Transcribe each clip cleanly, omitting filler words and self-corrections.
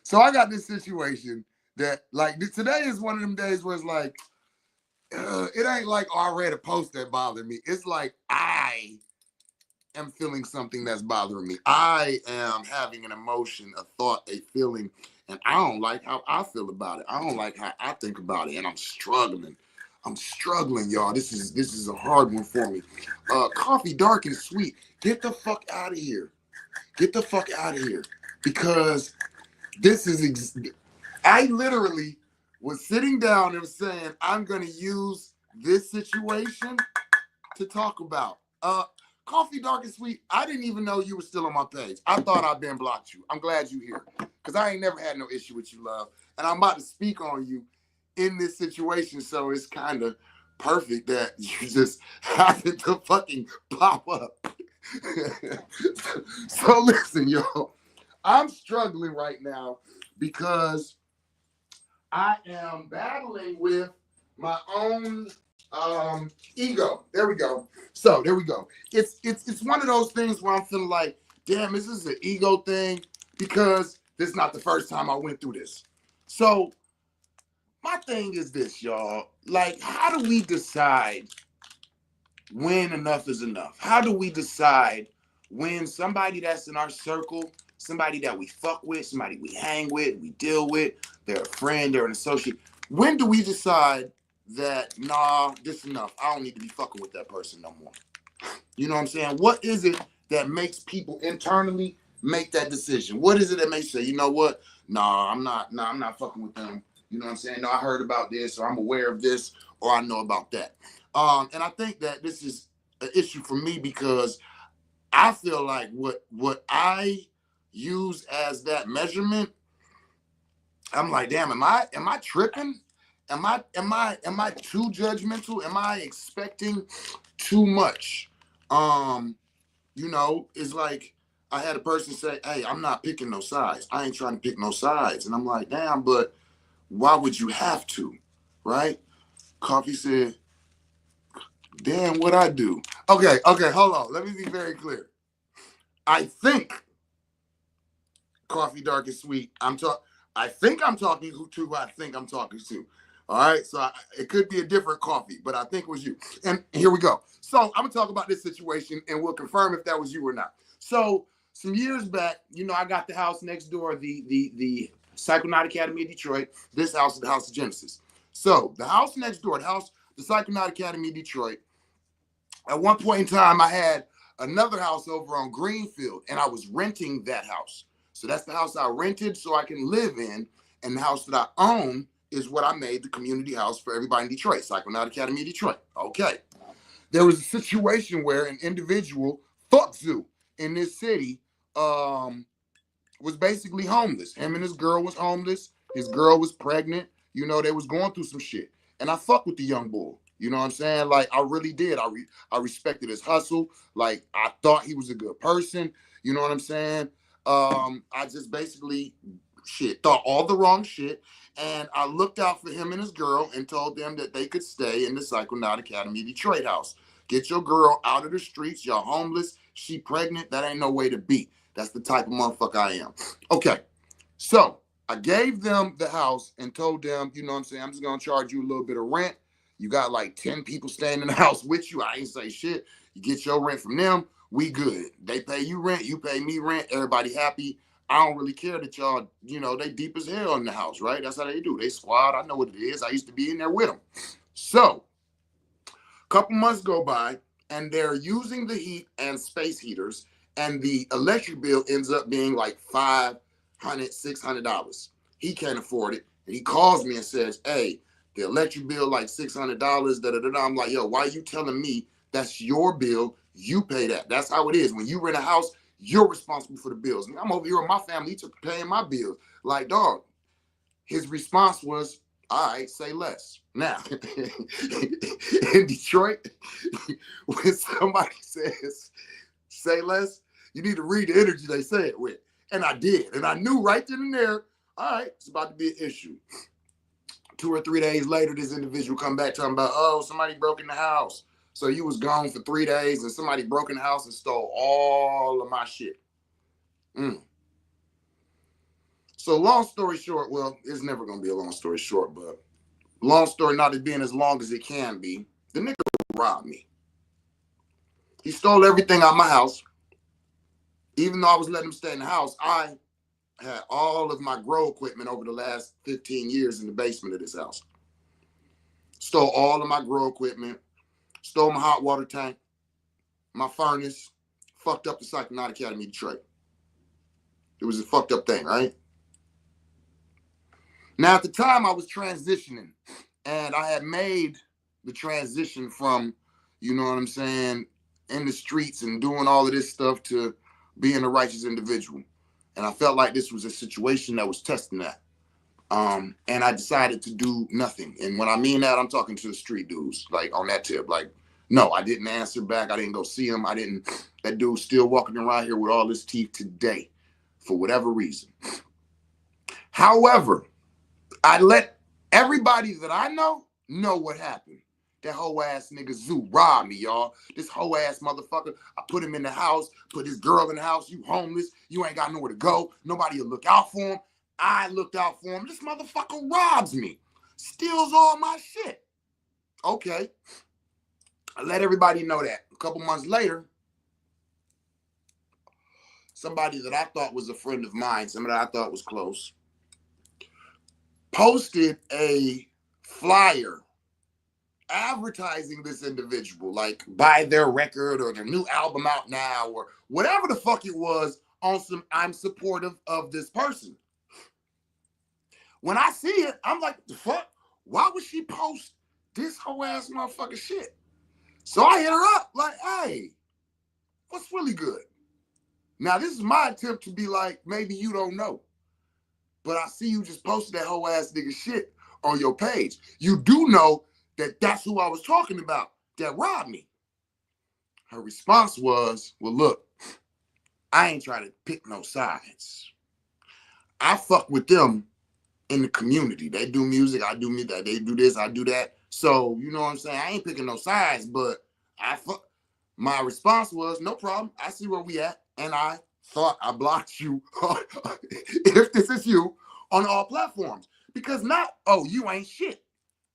So I got this situation that, like, today is one of them days where it's like, it ain't like, oh, I read a post that bothered me. It's like I am feeling something that's bothering me. I am having an emotion, a thought, a feeling, and I don't like how I feel about it. I don't like how I think about it, and I'm struggling. I'm struggling, y'all. This is a hard one for me. Coffee dark and sweet. Get the fuck out of here. Get the fuck out of here. Because this is I literally was sitting down and was saying, I'm gonna use this situation to talk about. Coffee dark and sweet. I didn't even know you were still on my page. I thought I'd been blocked you. I'm glad you here. Because I ain't never had no issue with you, love. And I'm about to speak on you in this situation. So it's kind of perfect that you just happen to fucking pop up. So listen, y'all. I'm struggling right now because I am battling with my own ego. There we go. So there we go. It's one of those things where I'm feeling like, damn, is this an ego thing? Because this is not the first time I went through this. So my thing is this, y'all. Like, how do we decide when enough is enough? How do we decide when somebody that's in our circle, somebody that we fuck with, somebody we hang with, we deal with, they're a friend, they're an associate, when do we decide that, nah, this enough, I don't need to be fucking with that person no more? You know what I'm saying? What is it that makes people internally make that decision? What is it that makes you say, you know what? I'm not fucking with them. You know what I'm saying? No, I heard about this, or I'm aware of this, or I know about that. And I think that this is an issue for me because I feel like what I use as that measurement, I'm like, damn, am I tripping? Am I too judgmental? Am I expecting too much? It's like I had a person say, hey, I'm not picking no sides. I ain't trying to pick no sides. And I'm like, damn, but why would you have to? Right? Coffee said, damn, what I do. Okay, hold on. Let me be very clear. I think Coffee dark and sweet. I think I'm talking to who I think I'm talking to. All right, so it could be a different coffee, but I think it was you. And here we go. So I'm gonna talk about this situation, and we'll confirm if that was you or not. So some years back, I got the house next door, the Psychonaut Academy of Detroit. This house is the House of Genesis. So the house next door, the Psychonaut Academy of Detroit. At one point in time, I had another house over on Greenfield, and I was renting that house. So that's the house I rented so I can live in, and the house that I own is what I made the community house for everybody in Detroit, Psychonaut Academy of Detroit. Okay. There was a situation where an individual, fuck Zoo, in this city, was basically homeless. Him and his girl was homeless. His girl was pregnant. They was going through some shit. And I fucked with the young boy. You know what I'm saying? Like, I really did. I respected his hustle. Like, I thought he was a good person. You know what I'm saying? I just basically thought all the wrong shit. And I looked out for him and his girl and told them that they could stay in the Psychonaut Academy Detroit house. Get your girl out of the streets. Y'all homeless. She pregnant. That ain't no way to be. That's the type of motherfucker I am. Okay. So I gave them the house and told them, you know what I'm saying? I'm just going to charge you a little bit of rent. You got like 10 people staying in the house with you. I ain't say shit. You get your rent from them. We good. They pay you rent. You pay me rent. Everybody happy. I don't really care that y'all, they deep as hell in the house, right? That's how they do. They squad. I know what it is. I used to be in there with them. So a couple months go by and they're using the heat and space heaters, and the electric bill ends up being like $500, $600. He can't afford it. And he calls me and says, hey, the electric bill like $600, da-da-da-da. I'm like, yo, why are you telling me that's your bill? You pay that. That's how it is. When you rent a house, you're responsible for the bills. And I'm over here with my family. He took paying my bills. Like, dog, his response was, all right, say less. Now, in Detroit, when somebody says, say less, you need to read the energy they say it with. And I did. And I knew right then and there, all right, it's about to be an issue. 2 or 3 days later, this individual come back talking about, oh, somebody broke in the house. So you was gone for 3 days and somebody broke in the house and stole all of my shit. So long story short, well, it's never gonna be a long story short, but long story not as being as long as it can be, the nigga robbed me. He stole everything out of my house. Even though I was letting him stay in the house, I had all of my grow equipment over the last 15 years in the basement of this house. Stole all of my grow equipment, stole my hot water tank, my furnace, fucked up the Psychonaut Academy of Detroit. It was a fucked up thing, right? Now, at the time, I was transitioning, and I had made the transition from, you know what I'm saying, in the streets and doing all of this stuff to being a righteous individual. And I felt like this was a situation that was testing that. And I decided to do nothing. And when I mean that, I'm talking to the street dudes, like on that tip. Like, no, I didn't answer back. I didn't go see him. That dude's still walking around here with all his teeth today for whatever reason. However, I let everybody that I know what happened. That whole ass nigga Zoo robbed me, y'all. This whole ass motherfucker. I put him in the house, put his girl in the house. You homeless. You ain't got nowhere to go. Nobody will look out for him. I looked out for him. This motherfucker robs me. Steals all my shit. Okay. I let everybody know that. A couple months later, somebody that I thought was a friend of mine, somebody I thought was close, posted a flyer advertising this individual, like buy their record or their new album out now or whatever the fuck it was on some I'm supportive of this person. When I see it, I'm like, the fuck? Why would she post this whole ass motherfucking shit? So I hit her up like, hey, what's really good? Now, this is my attempt to be like, maybe you don't know, but I see you just posted that whole ass nigga shit on your page. You do know that that's who I was talking about that robbed me. Her response was, well, look, I ain't trying to pick no sides. I fuck with them in the community. They do music, I do music. They do this, I do that. So, you know what I'm saying? I ain't picking no sides, but my response was, no problem. I see where we at. And I thought I blocked you, if this is you, on all platforms. Because not, oh, you ain't shit,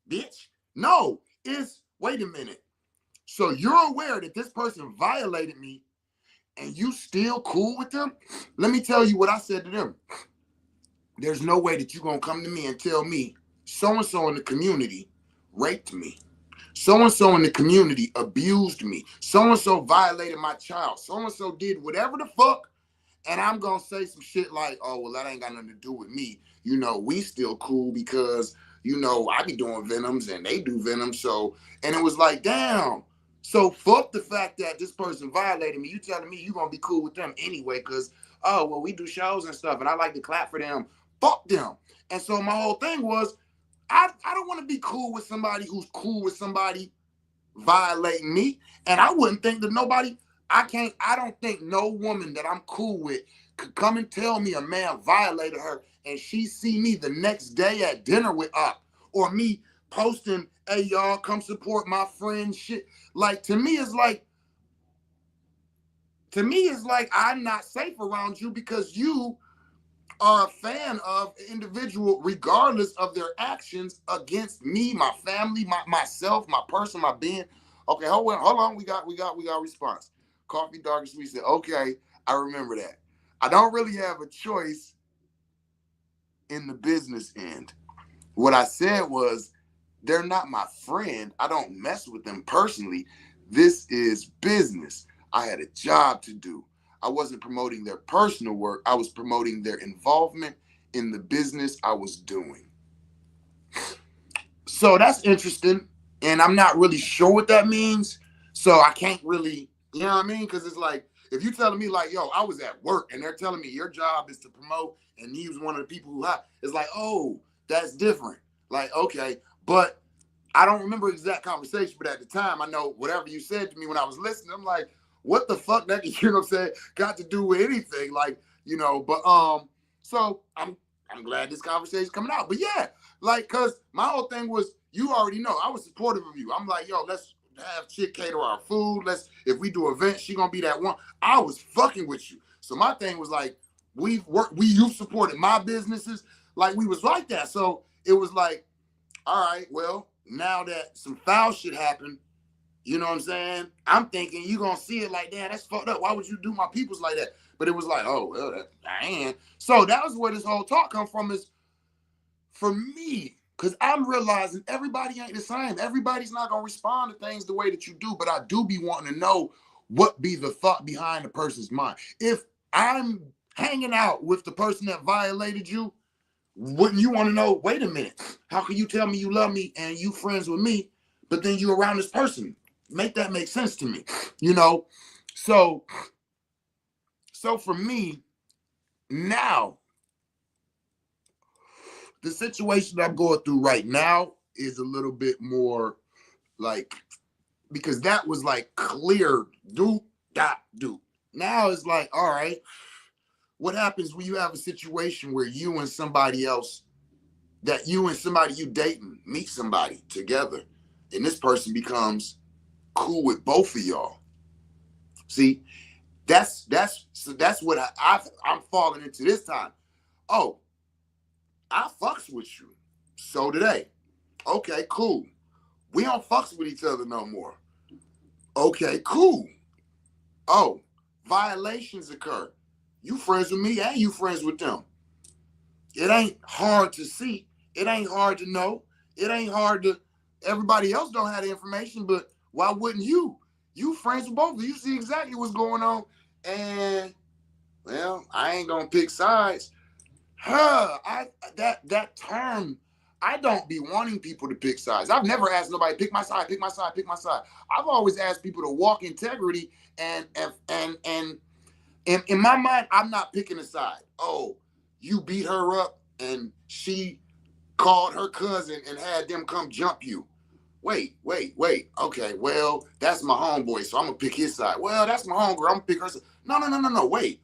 bitch. No, it's, wait a minute. So you're aware that this person violated me and you still cool with them? Let me tell you what I said to them. There's no way that you're going to come to me and tell me so-and-so in the community raped me. So-and-so in the community abused me. So-and-so violated my child. So-and-so did whatever the fuck. And I'm going to say some shit like, oh, well, that ain't got nothing to do with me. You know, we still cool because, you know, I be doing Venoms and they do Venoms. So, and it was like, damn. So fuck the fact that this person violated me. You telling me you going to be cool with them anyway because, oh, well, we do shows and stuff and I like to clap for them. Fuck them. And so my whole thing was, I don't want to be cool with somebody who's cool with somebody violating me. And I wouldn't think that nobody, I don't think no woman that I'm cool with could come and tell me a man violated her and she see me the next day at dinner with or me posting, hey, y'all, come support my friend shit. Like, to me, it's like, I'm not safe around you because you are a fan of an individual regardless of their actions against me, my family, myself, my person, my being. Okay, hold on. We got a response. Coffee Dark and Sweet said, okay, I remember that. I don't really have a choice in the business end. What I said was, they're not my friend. I don't mess with them personally. This is business. I had a job to do. I wasn't promoting their personal work. I was promoting their involvement in the business I was doing. So that's interesting. And I'm not really sure what that means. So I can't really, you know what I mean? Because it's like, if you're telling me like, yo, I was at work and they're telling me your job is to promote and he was one of the people who it's like, oh, that's different. Like, okay. But I don't remember exact conversation, but at the time, I know whatever you said to me when I was listening, I'm like, what the fuck that, you know what I'm saying, got to do with anything? Like, you know, but so I'm glad this conversation is coming out. But yeah, like, cause my whole thing was, you already know, I was supportive of you. I'm like, yo, let's have chick cater our food. If we do events, she gonna be that one. I was fucking with you. So my thing was like, you've supported my businesses. Like we was like that. So it was like, all right, well, now that some foul shit happened, you know what I'm saying? I'm thinking you gonna see it like, damn, that's fucked up. Why would you do my peoples like that? But it was like, oh, well, I ain't. So that was where this whole talk come from, is for me, because I'm realizing everybody ain't the same. Everybody's not gonna respond to things the way that you do, but I do be wanting to know what be the thought behind the person's mind. If I'm hanging out with the person that violated you, wouldn't you want to know, wait a minute, how can you tell me you love me and you friends with me, but then you around this person? Make that make sense to me, you know? So for me, now, the situation I'm going through right now is a little bit more like, because that was like clear, do. Now it's like, all right, what happens when you have a situation where you and somebody else, that you and somebody you dating meet somebody together, and this person becomes cool with both of y'all? See, that's what I'm falling into this time. Oh, I fucks with you, so do they. Okay, cool. We don't fucks with each other no more. Okay, cool. Oh, violations occur. You friends with me and you friends with them. It ain't hard to see. It ain't hard to know. It ain't hard to, everybody else don't have the information, but why wouldn't you? You friends with both of them. You see exactly what's going on. And, well, I ain't gonna pick sides. That term, I don't be wanting people to pick sides. I've never asked nobody, pick my side, pick my side, pick my side. I've always asked people to walk integrity, and in my mind, I'm not picking a side. Oh, you beat her up and she called her cousin and had them come jump you. Wait. Okay, well, that's my homeboy, so I'm gonna pick his side. Well, that's my homegirl, I'm gonna pick her side. No. Wait.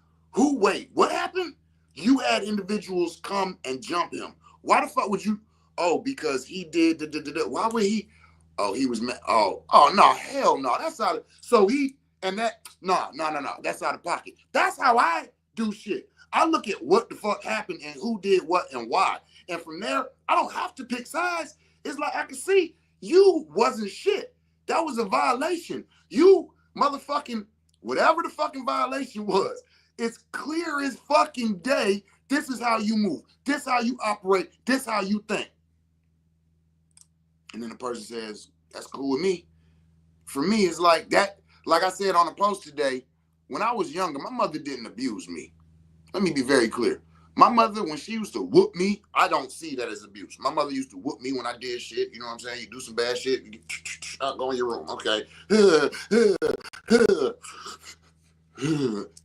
What happened? You had individuals come and jump him. Why the fuck would you? Oh, because he did. Why would he? Oh, he was mad. Oh, no, hell no. That's out of, so he, and that, no. That's out of pocket. That's how I do shit. I look at what the fuck happened and who did what and why. And from there, I don't have to pick sides. It's like, I can see you wasn't shit. That was a violation. You motherfucking, whatever the fucking violation was, it's clear as fucking day. This is how you move. This how you operate. This how you think. And then the person says, that's cool with me. For me, it's like that. Like I said on a post today, when I was younger, my mother didn't abuse me. Let me be very clear. My mother, when she used to whoop me, I don't see that as abuse. My mother used to whoop me when I did shit. You know what I'm saying? You do some bad shit, you go in your room. Okay.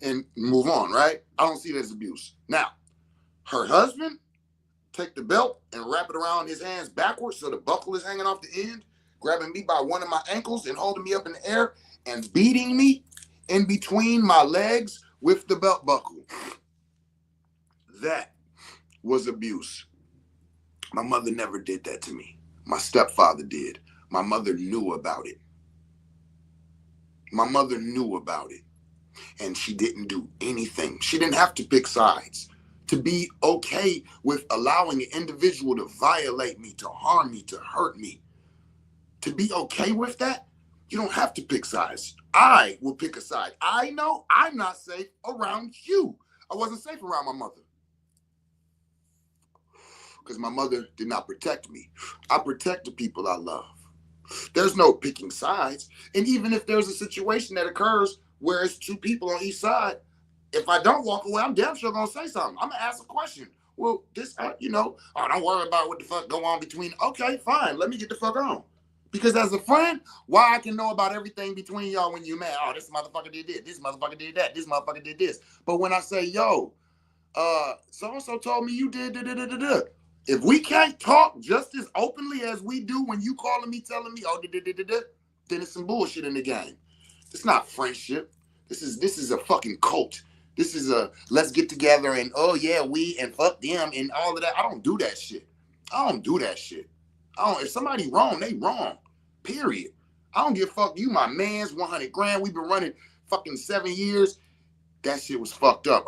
And move on, right? I don't see that as abuse. Now, her husband, take the belt and wrap it around his hands backwards so the buckle is hanging off the end, grabbing me by one of my ankles and holding me up in the air and beating me in between my legs with the belt buckle. That was abuse. My mother never did that to me. My stepfather did. My mother knew about it. And she didn't do anything. She didn't have to pick sides. To be okay with allowing an individual to violate me, to harm me, to hurt me, to be okay with that, you don't have to pick sides. I will pick a side. I know I'm not safe around you. I wasn't safe around my mother because my mother did not protect me. I protect the people I love. There's no picking sides. And even if there's a situation that occurs where it's two people on each side, if I don't walk away, I'm damn sure gonna say something. I'm gonna ask a question. Well, this, oh, don't worry about what the fuck go on between. Okay, fine. Let me get the fuck on. Because as a friend, why I can know about everything between y'all when you're mad. Oh, this motherfucker did this. This motherfucker did that. This motherfucker did this. But when I say, yo, so-and-so told me you did da-da-da-da-da. If we can't talk just as openly as we do when you calling me, telling me, oh, da-da-da-da-da, then it's some bullshit in the game. It's not friendship. This is a fucking cult. This is a let's get together and oh yeah, we and fuck them and all of that. I don't do that shit. If somebody wrong, they wrong. Period. I don't give a fuck. You my man's 100 grand. We've been running fucking 7 years. That shit was fucked up.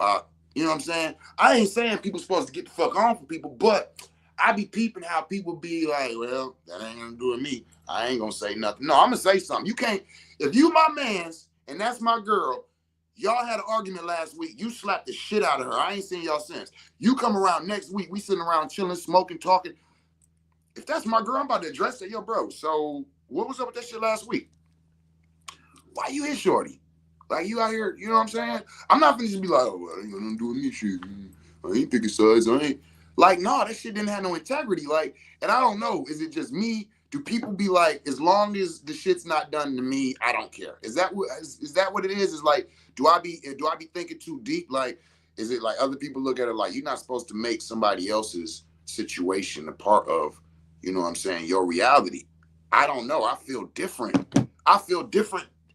You know what I'm saying? I ain't saying people supposed to get the fuck on for people, but I be peeping how people be like, well, that ain't gonna do with me. I ain't gonna say nothing. No, I'm gonna say something. You can't, if you my mans and that's my girl, y'all had an argument last week. You slapped the shit out of her. I ain't seen y'all since. You come around next week, we sitting around chilling, smoking, talking. If that's my girl, I'm about to address it. Yo, bro, so what was up with that shit last week? Why you hit shorty? Like, you out here, you know what I'm saying? I'm not gonna just be like, oh, well, ain't got nothing to do with me, shit. I ain't picking sides. I ain't. Like, no, that shit didn't have no integrity. Like, and I don't know, is it just me? Do people be like, as long as the shit's not done to me, I don't care? Is that what it is? Is like, do I be thinking too deep? Like, is it like other people look at it like you're not supposed to make somebody else's situation a part of, you know what I'm saying, your reality? I don't know. I feel different.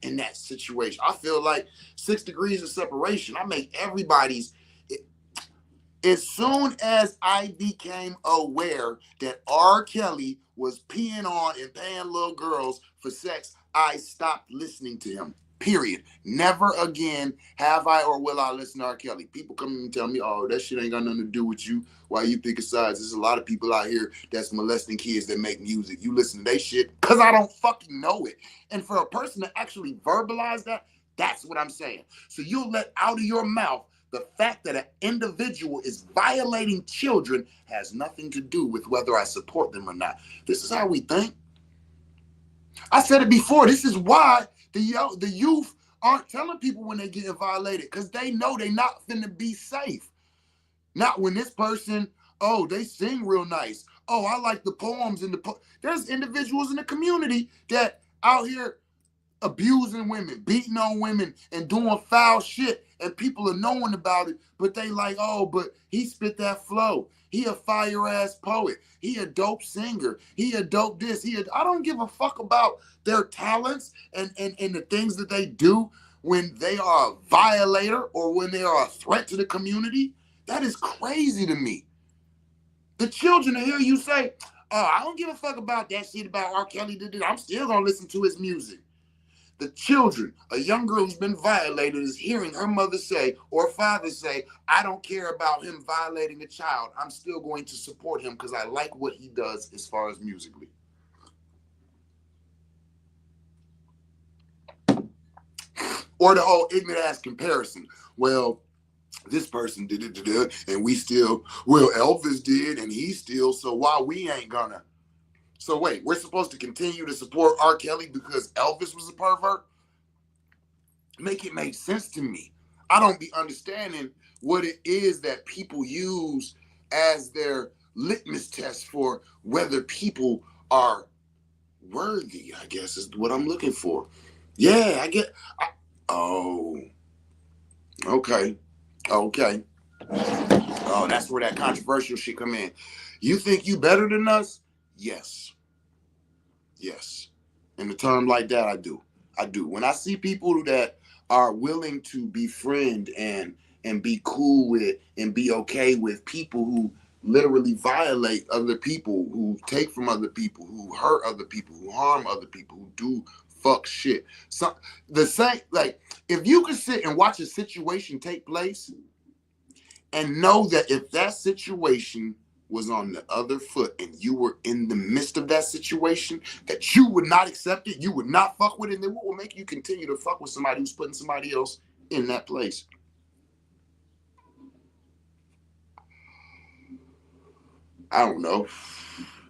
In that situation. I feel like 6 degrees of separation. I make everybody's. As soon as I became aware that R. Kelly was peeing on and paying little girls for sex, I stopped listening to him. Period. Never again have I or will I listen to R. Kelly. People come and tell me, oh, that shit ain't got nothing to do with you. Why you picking sides? There's a lot of people out here that's molesting kids that make music. You listen to their shit because I don't fucking know it. And for a person to actually verbalize that, that's what I'm saying. So you'll let out of your mouth the fact that an individual is violating children has nothing to do with whether I support them or not. This is how we think. I said it before. This is why the youth aren't telling people when they getting violated, because they know they not finna be safe. Not when this person, oh, they sing real nice. Oh, I like the poems and there's individuals in the community that out here abusing women, beating on women, and doing foul shit, and people are knowing about it, but they like, oh, but he spit that flow. He a fire-ass poet. He a dope singer. He a dope this. I don't give a fuck about their talents and the things that they do when they are a violator or when they are a threat to the community. That is crazy to me. The children hear you say, oh, I don't give a fuck about that shit about R. Kelly did it. I'm still gonna listen to his music. The children, a young girl who's been violated, is hearing her mother say or father say, I don't care about him violating a child. I'm still going to support him because I like what he does as far as musically. Or the whole ignorant ass comparison. Well, this person did it, and we still, well, Elvis did, and he still, so why we ain't gonna? So wait, we're supposed to continue to support R. Kelly because Elvis was a pervert? Make it make sense to me. I don't be understanding what it is that people use as their litmus test for whether people are worthy, I guess is what I'm looking for. Yeah, oh, okay. Oh, that's where that controversial shit come in. You think you better than us? Yes. In a term like that, I do. When I see people that are willing to befriend and be cool with and be okay with people who literally violate other people, who take from other people, who hurt other people, who harm other people, who do fuck shit. So the same, like, if you could sit and watch a situation take place and know that if that situation was on the other foot and you were in the midst of that situation, that you would not accept it, you would not fuck with it, and then what will make you continue to fuck with somebody who's putting somebody else in that place? I don't know.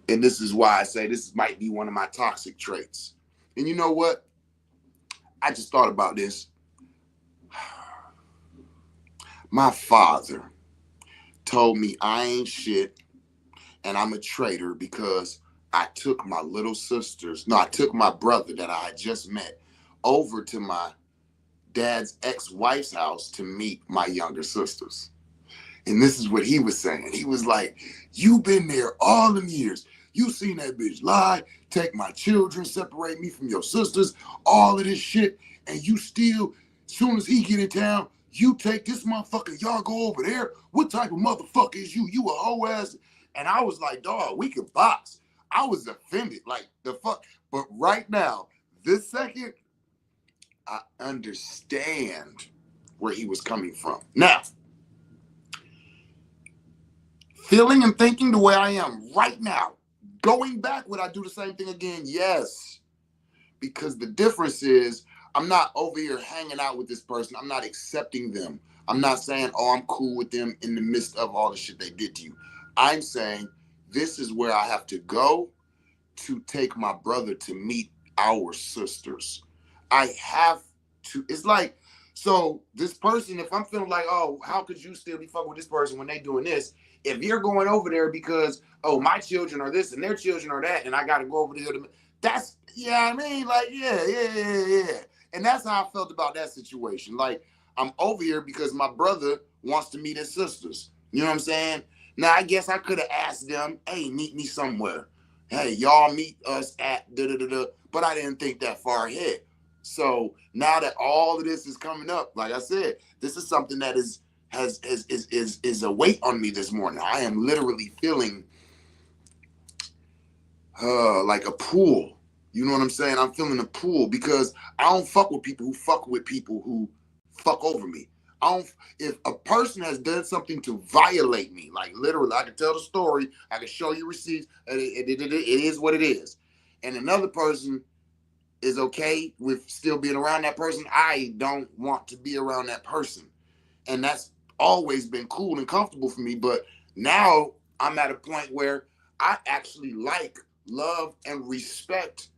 And this is why I say this might be one of my toxic traits. And you know what? I just thought about this. My father told me I ain't shit and I'm a traitor because I took my I took my brother that I had just met over to my dad's ex-wife's house to meet my younger sisters. And this is what he was saying. He was like, you've been there all them years. You seen that bitch lie, take my children, separate me from your sisters, all of this shit. And you still, soon as he get in town, you take this motherfucker, y'all go over there. What type of motherfucker is you? You a hoe ass. And I was like, dog, we could box. I was offended, like the fuck. But right now, this second, I understand where he was coming from. Now, Feeling and thinking the way I am right now. Going back, would I do the same thing again? Yes. Because the difference is I'm not over here hanging out with this person. I'm not accepting them. I'm not saying, oh, I'm cool with them in the midst of all the shit they did to you. I'm saying this is where I have to go to take my brother to meet our sisters. I have to. It's like, so this person, if I'm feeling like, oh, how could you still be fucking with this person when they doing this? If you're going over there because, oh, my children are this and their children are that, and I got to go over there to, that's, yeah, I mean, like, yeah. And that's how I felt about that situation. Like, I'm over here because my brother wants to meet his sisters. You know what I'm saying? Now, I guess I could have asked them, hey, meet me somewhere. Hey, y'all meet us at da-da-da-da. But I didn't think that far ahead. So now that all of this is coming up, like I said, this is something that is a weight on me this morning. I am literally feeling like a pull. You know what I'm saying? I'm feeling a pull because I don't fuck with people who fuck over me. I don't. If a person has done something to violate me, like literally, I can tell the story, I can show you receipts. It is what it is. And another person is okay with still being around that person. I don't want to be around that person, and that's always been cool and comfortable for me. But now I'm at a point where I actually like, love, and respect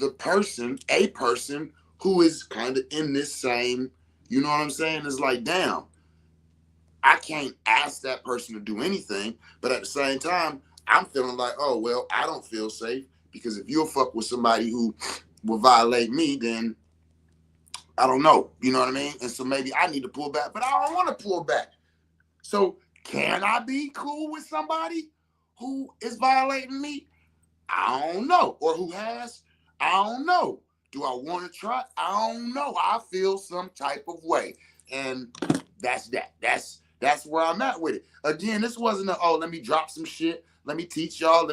a person who is kind of in this same, you know what I'm saying? It's like, damn, I can't ask that person to do anything, but at the same time, I'm feeling like, oh, well, I don't feel safe because if you'll fuck with somebody who will violate me, then I don't know, you know what I mean? And so maybe I need to pull back, but I don't want to pull back. So can I be cool with somebody who is violating me? I don't know. Or who has? I don't know. Do I want to try? I don't know. I feel some type of way. And that's that. That's where I'm at with it. Again, this wasn't let me drop some shit. Let me teach y'all.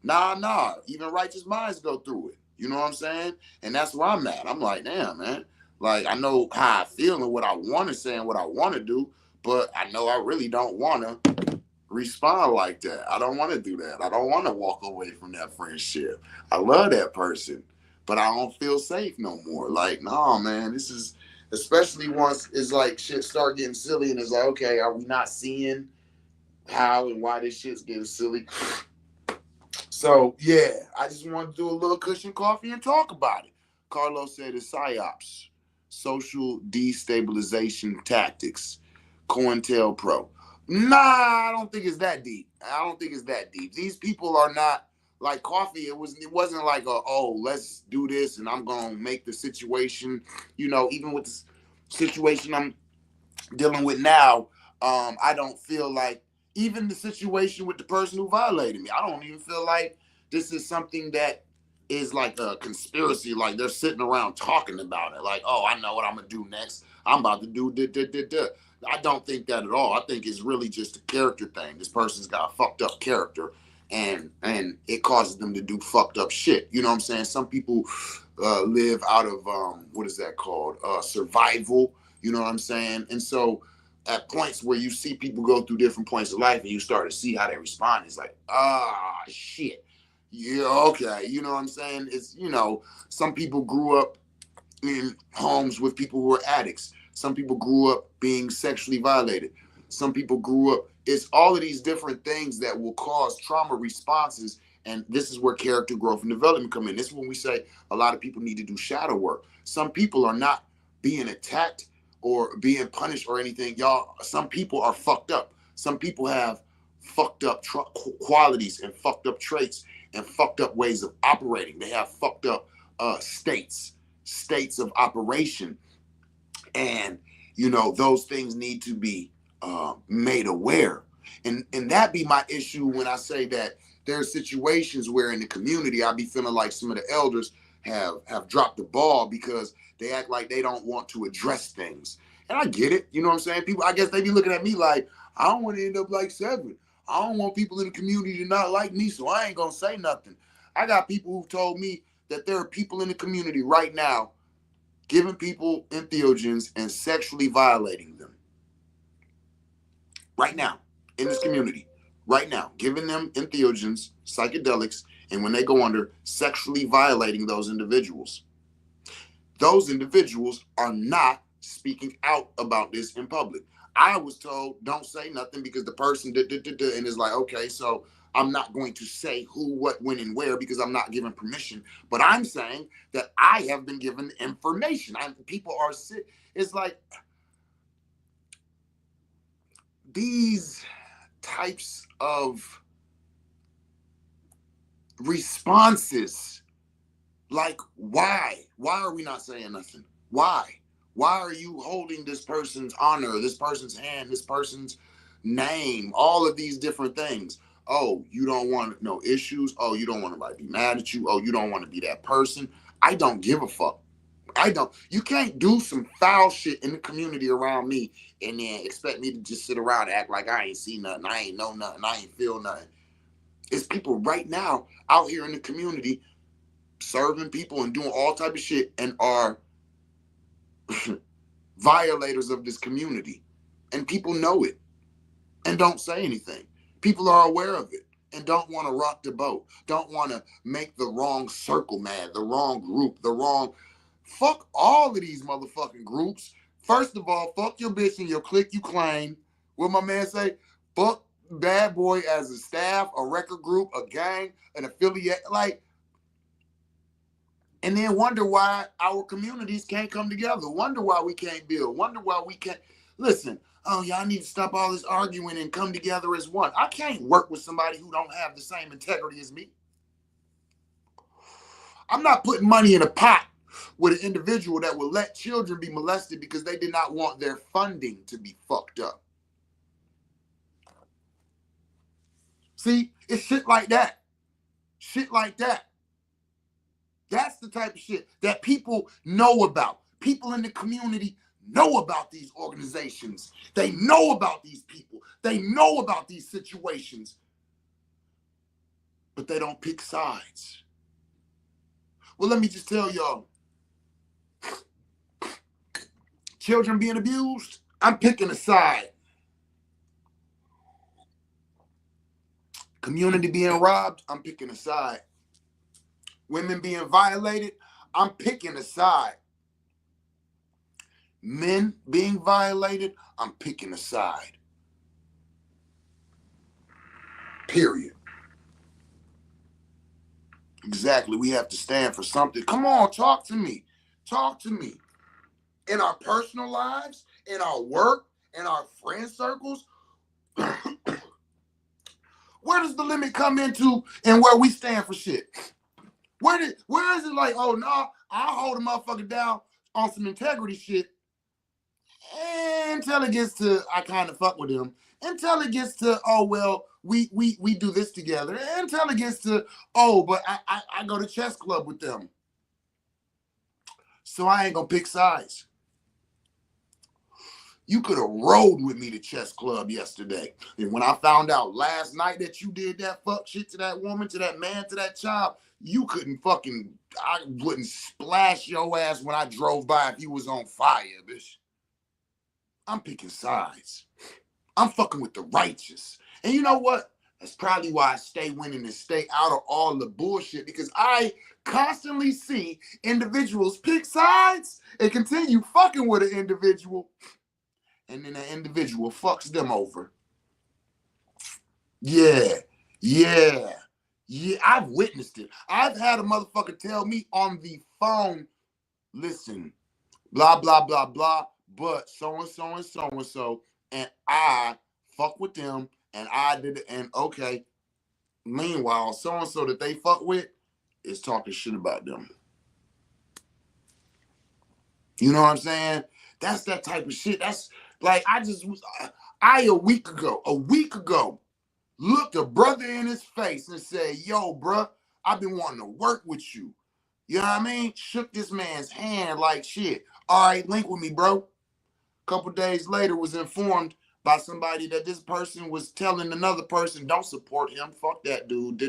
Nah. Even righteous minds go through it. You know what I'm saying? And that's where I'm at. I'm like, damn, man. Like, I know how I feel and what I want to say and what I want to do, but I know I really don't want to respond like that. I don't want to do that. I don't want to walk away from that friendship. I love that person, but I don't feel safe no more. Like, no, man, this is, especially once it's like shit start getting silly and it's like, okay, are we not seeing how and why this shit's getting silly? So, yeah, I just want to do a little cushion coffee and talk about it. Carlos said it's PSYOPs, social destabilization tactics, COINTELPRO. Nah, I don't think it's that deep. These people are not like coffee. It wasn't like let's do this and I'm gonna make the situation, even with the situation I'm dealing with now, I don't feel like, even the situation with the person who violated me, I don't even feel like this is something that is like a conspiracy, like they're sitting around talking about it, like, oh, I know what I'm gonna do next, I'm about to do da. I don't think that at all. I think it's really just a character thing. This person's got a fucked up character, and it causes them to do fucked up shit. You know what I'm saying? Some people live out of what is that called? Survival. You know what I'm saying? And so at points where you see people go through different points of life and you start to see how they respond, it's like, shit. Yeah, okay. You know what I'm saying? It's, some people grew up in homes with people who were addicts. Some people grew up being sexually violated. Some people grew up, it's all of these different things that will cause trauma responses. And this is where character growth and development come in. This is when we say a lot of people need to do shadow work. Some people are not being attacked or being punished or anything. Y'all, some people are fucked up. Some people have fucked up qualities and fucked up traits and fucked up ways of operating. They have fucked up states of operation. And, those things need to be made aware. And that be my issue when I say that there are situations where in the community, I be feeling like some of the elders have dropped the ball because they act like they don't want to address things. And I get it. You know what I'm saying? People, I guess they be looking at me like, I don't want to end up like Seven. I don't want people in the community to not like me, so I ain't going to say nothing. I got people who've told me that there are people in the community right now giving people entheogens and sexually violating them. Right now, in this community. right now, giving them entheogens, psychedelics, and when they go under, sexually violating those individuals are not speaking out about this in public. I was told, don't say nothing because the person did, and it's like, okay, so I'm not going to say who, what, when, and where because I'm not given permission. But I'm saying that I have been given information. People are sick. It's like these types of responses. Like, why? Why are we not saying nothing? Why? Why are you holding this person's honor, this person's hand, this person's name, all of these different things? Oh, you don't want no issues. Oh, you don't want anybody to be mad at you. Oh, you don't want to be that person. I don't give a fuck. I don't. You can't do some foul shit in the community around me and then expect me to just sit around and act like I ain't see nothing. I ain't know nothing. I ain't feel nothing. It's people right now out here in the community serving people and doing all type of shit and are violators of this community, and people know it and don't say anything. People are aware of it and don't want to rock the boat, don't want to make the wrong circle mad, the wrong group, fuck all of these motherfucking groups. First of all, fuck your bitch and your clique you claim. What my man say? Fuck Bad Boy as a staff, a record group, a gang, an affiliate, like. And then wonder why our communities can't come together. Wonder why we can't build. Wonder why we can't. Listen, oh, y'all need to stop all this arguing and come together as one. I can't work with somebody who don't have the same integrity as me. I'm not putting money in a pot with an individual that will let children be molested because they did not want their funding to be fucked up. See, it's shit like that. Shit like that. That's the type of shit that people know about. People in the community know about these organizations. They know about these people. They know about these situations. But they don't pick sides. Well, let me just tell y'all. Children being abused, I'm picking a side. Community being robbed, I'm picking a side. Women being violated, I'm picking a side. Men being violated, I'm picking a side. Period. Exactly. We have to stand for something. Come on, talk to me. Talk to me. In our personal lives, in our work, in our friend circles, where does the limit come into and where we stand for shit? Where is it like, oh, no, I'll hold a motherfucker down on some integrity shit until it gets to, I kind of fuck with him. Until it gets to, oh, well, we do this together. Until it gets to, oh, but I go to chess club with them. So I ain't going to pick sides. You could have rode with me to chess club yesterday. And when I found out last night that you did that fuck shit to that woman, to that man, to that child, you couldn't fucking, I wouldn't splash your ass when I drove by if you was on fire, bitch. I'm picking sides. I'm fucking with the righteous. And you know what? That's probably why I stay winning and stay out of all the bullshit, because I constantly see individuals pick sides and continue fucking with an individual. And then that individual fucks them over. Yeah. I've witnessed it. I've had a motherfucker tell me on the phone, listen, blah, blah, blah, blah, but so-and-so and so-and-so, and I fuck with them, and I did it, and okay. Meanwhile, so-and-so that they fuck with is talking shit about them. You know what I'm saying? That's that type of shit. That's like, a week ago, looked a brother in his face and said, yo, bruh, I've been wanting to work with you. You know what I mean? Shook this man's hand like shit. All right, link with me, bro. A couple days later, was informed by somebody that this person was telling another person, don't support him. Fuck that dude.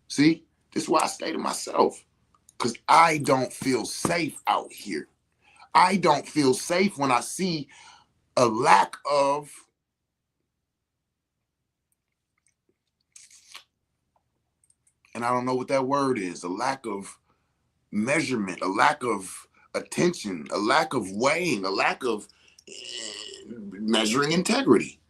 See, this is why I stay to myself. Because I don't feel safe out here. I don't feel safe when I see a lack of and I don't know what that word is, a lack of measurement, a lack of attention, a lack of weighing, a lack of measuring integrity.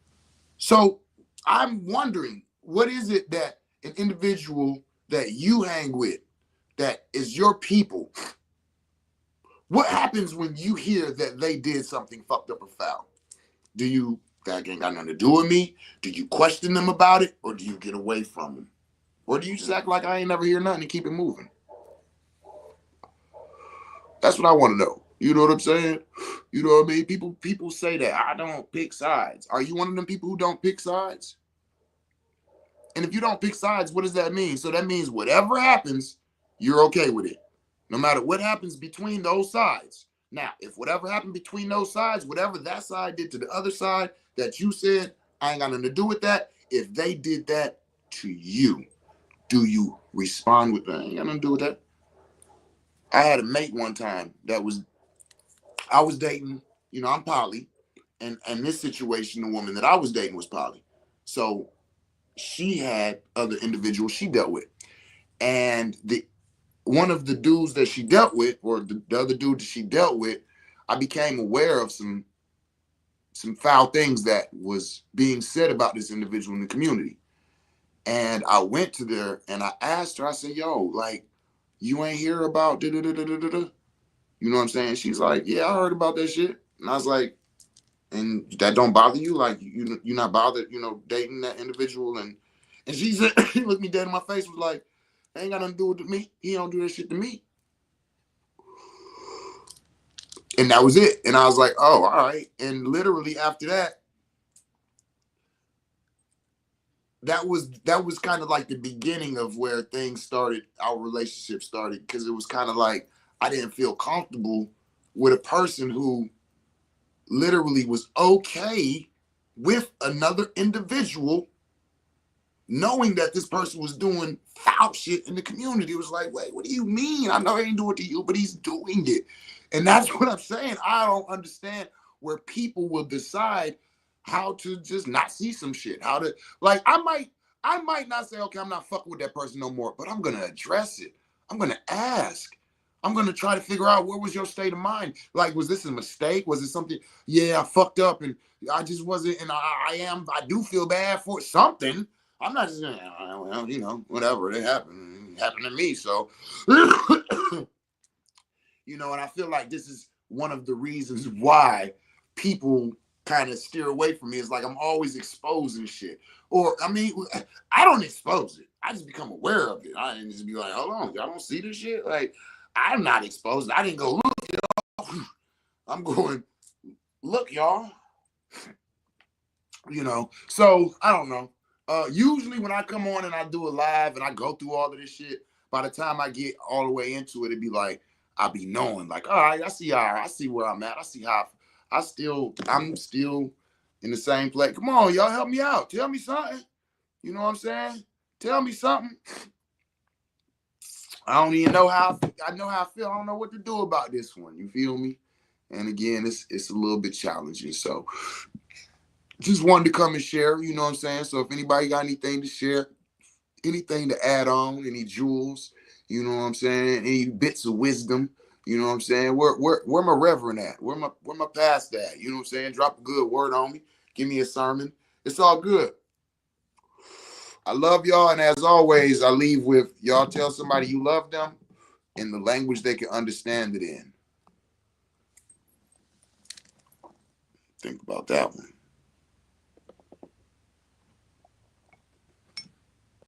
So I'm wondering, what is it that an individual that you hang with, that is your people, what happens when you hear that they did something fucked up or foul? Do you, that ain't got nothing to do with me? Do you question them about it, or do you get away from them? Or do you just act like I ain't never hear nothing and keep it moving? That's what I want to know. You know what I'm saying? You know what I mean? People say that I don't pick sides. Are you one of them people who don't pick sides? And if you don't pick sides, what does that mean? So that means whatever happens, you're okay with it, no matter what happens between those sides. Now, if whatever happened between those sides, whatever that side did to the other side that you said, I ain't got nothing to do with that. If they did that to you, do you respond with, I ain't got nothing to do with that? I had a mate one time I was dating, I'm poly, and this situation, the woman that I was dating was poly. So she had other individuals she dealt with. And one of the dudes that she dealt with, or the other dude that she dealt with, I became aware of some foul things that was being said about this individual in the community. And I went to there and I asked her, I said, yo, like, you ain't hear about da da da da da da? You know what I'm saying? She's like, yeah, I heard about that shit. And I was like, and that don't bother you? Like, you're not bothered, dating that individual? And she said, she looked me dead in my face, was like, ain't got nothing to do with me. He don't do that shit to me. And that was it. And I was like, oh, all right. And literally after that, that was kind of like the beginning of where things started, our relationship started, because it was kind of like I didn't feel comfortable with a person who literally was okay with another individual knowing that this person was doing foul shit in the community. It was like, wait, what do you mean? I know he ain't doing it to you, but he's doing it. And that's what I'm saying. I don't understand where people will decide how to just not see some shit. How to, like, I might not say, okay, I'm not fucking with that person no more, but I'm gonna address it. I'm gonna ask. I'm gonna try to figure out, what was your state of mind? Like, was this a mistake? Was it something? Yeah, I fucked up and I just wasn't, and I do feel bad for something. I'm not just gonna, well, whatever, it happened. It happened to me. So, and I feel like this is one of the reasons why people kind of steer away from me. It's like I'm always exposing shit. Or, I mean, I don't expose it. I just become aware of it. I didn't just be like, hold on, y'all don't see this shit? Like, I'm not exposed. I didn't go, look, y'all. I'm going, look, y'all. So I don't know. Usually when I come on and I do a live and I go through all of this shit, by the time I get all the way into it, it'd be like, I'll be knowing, like, all right, I see where I'm at. I see how I'm still in the same place. Come on, y'all, help me out. Tell me something. You know what I'm saying? Tell me something. I don't even know I know how I feel. I don't know what to do about this one. You feel me? And again, it's a little bit challenging. So just wanted to come and share, you know what I'm saying? So if anybody got anything to share, anything to add on, any jewels, you know what I'm saying? Any bits of wisdom, you know what I'm saying? Where my reverend at? Where my pastor at? You know what I'm saying? Drop a good word on me. Give me a sermon. It's all good. I love y'all. And as always, I leave with, y'all tell somebody you love them in the language they can understand it in. Think about that one.